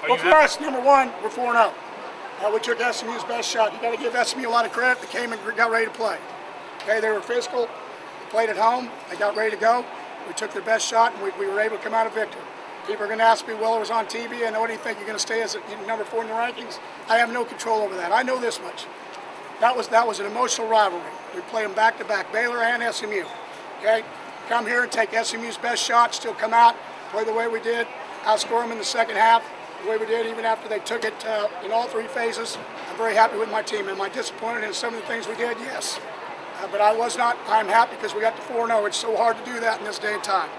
Well, for us, number one, we're 4-0. We took SMU's best shot. You got to give SMU a lot of credit. They came and got ready to play. Okay, they were physical. They played at home. They got ready to go. We took their best shot, and we were able to come out a victor. People are going to ask me, well, it was on TV, and what do you think? You're going to stay as number 4 in the rankings? I have no control over that. I know this much. That was an emotional rivalry. We played them back-to-back, Baylor and SMU. Okay, come here and take SMU's best shot, still come out, play the way we did, outscore them in the second half, the way we did even after they took it in all 3 phases. I'm very happy with my team. Am I disappointed in some of the things we did? Yes. But I was not. I'm happy because we got to 4-0. It's so hard to do that in this day and time,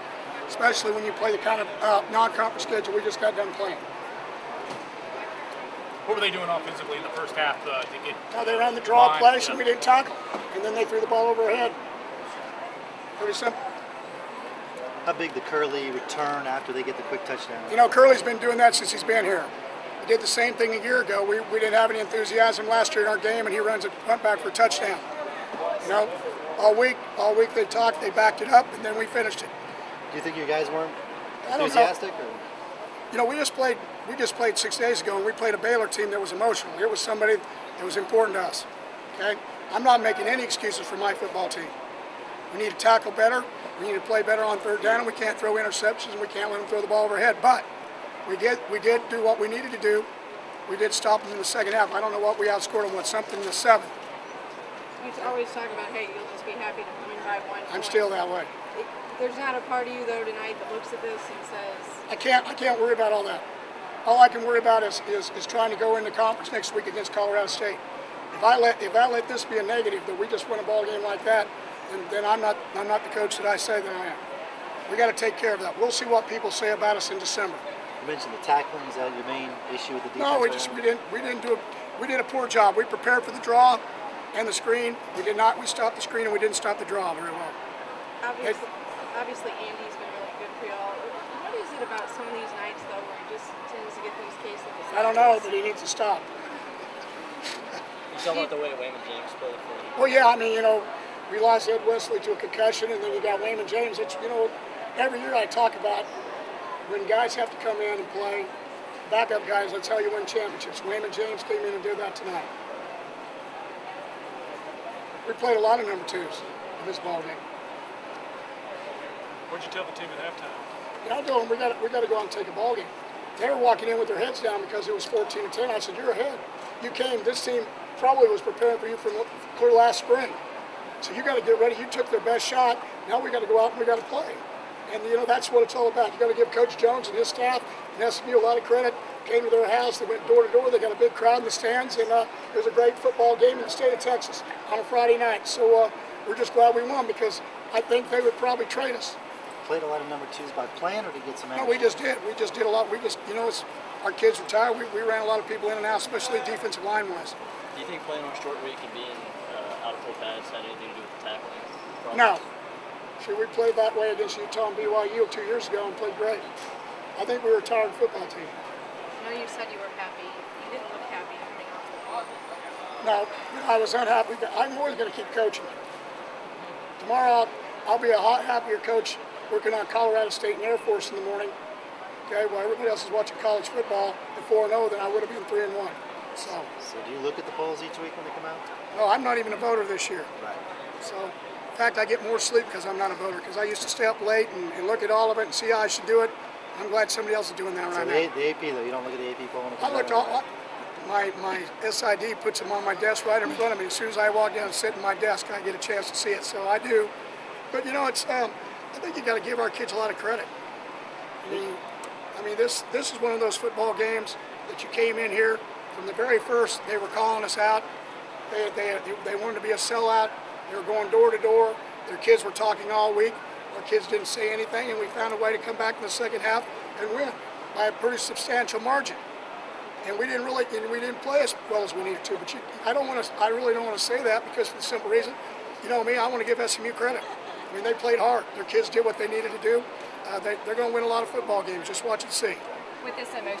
especially when you play the kind of non-conference schedule we just got done playing. What were they doing offensively in the first half to get? They ran the draw plays and we didn't tackle, and then they threw the ball over our head. Pretty simple. How big the Curley return after they get the quick touchdown? You know, Curley's been doing that since he's been here. He did the same thing a year ago. We didn't have any enthusiasm last year in our game, and he went back for a touchdown. You know, all week they talked, they backed it up, and then we finished it. Do you think you guys weren't enthusiastic? Or? You know, we just played 6 days ago, and we played a Baylor team that was emotional. It was somebody that was important to us. Okay, I'm not making any excuses for my football team. We need to tackle better. We need to play better on third down, and we can't throw interceptions, and we can't let them throw the ball overhead. But we did do what we needed to do. We did stop them in the second half. I don't know what we outscored them with, something in the 7th. You always talk about, hey, you'll just be happy to win by 1 point. I'm still that way. There's not a part of you though tonight that looks at this and says, I can't worry about all that. All I can worry about is trying to go into conference next week against Colorado State. If I let this be a negative that we just win a ball game like that, then I'm not the coach that I say that I am. We got to take care of that. We'll see what people say about us in December. You mentioned the tackling. Is that your main issue with the defense? No, we did a poor job. We prepared for the draw and the screen. We did not. We stopped the screen and we didn't stop the draw very well. Obviously Andy's been really good for y'all. What is it about some of these nights though where he just tends to get these cases? I don't know, but he needs to stop. You talking about the way Wayman James played for you? Well, yeah. I mean, you know, we lost Ed Wesley to a concussion, and then you got Wayman James. It's, you know, every year I talk about when guys have to come in and play, backup guys, that's how you win championships. Wayman James came in and did that tonight. We played a lot of number 2s in this ball game. What'd you tell the team at halftime? Yeah, I told them we got to go out and take a ball game. They were walking in with their heads down because it was 14-10. I said, you're ahead. You came. This team probably was preparing for you for clear last spring. So you got to get ready. You took their best shot. Now we got to go out and we got to play. And you know that's what it's all about. You got to give Coach Jones and his staff and SMU a lot of credit. Came to their house. They went door to door. They got a big crowd in the stands, and it was a great football game in the state of Texas on a Friday night. So we're just glad we won because I think they would probably trade us. Played a lot of number 2s by plan, or to get some action? No, we just did. We just did a lot. We just, you know, our kids retired. We ran a lot of people in and out, especially defensive line wise. Do you think playing on a short week and being out of full pads had anything to do with the tackling? No. See, we played that way against Utah and BYU 2 years ago and played great. I think we were a tired football team. I know you said you were happy. You didn't look happy coming off the ball. No, I was unhappy. I'm always going to keep coaching. Tomorrow, I'll be a happier coach working on Colorado State and Air Force in the morning. Okay, while everybody else is watching college football at 4-0, then I would have been 3-1. So do you look at the polls each week when they come out? No, I'm not even a voter this year. Right. So, in fact, I get more sleep because I'm not a voter, because I used to stay up late and look at all of it and see how I should do it. I'm glad somebody else is doing that right now. The AP, though, you don't look at the AP poll when it comes I looked out? My SID puts them on my desk right in front of me. As soon as I walk down and sit in my desk, I get a chance to see it. So I do. But, you know, it's I think you got to give our kids a lot of credit. I mean, this is one of those football games that you came in here from the very first. They were calling us out. They wanted to be a sellout. They were going door to door. Their kids were talking all week. Our kids didn't say anything, and we found a way to come back in the second half and win by a pretty substantial margin. And we didn't play as well as we needed to. But I really don't want to say that because for the simple reason, you know me, I want to give SMU credit. I mean, they played hard. Their kids did what they needed to do. They're going to win a lot of football games. Just watch and see. With this emotion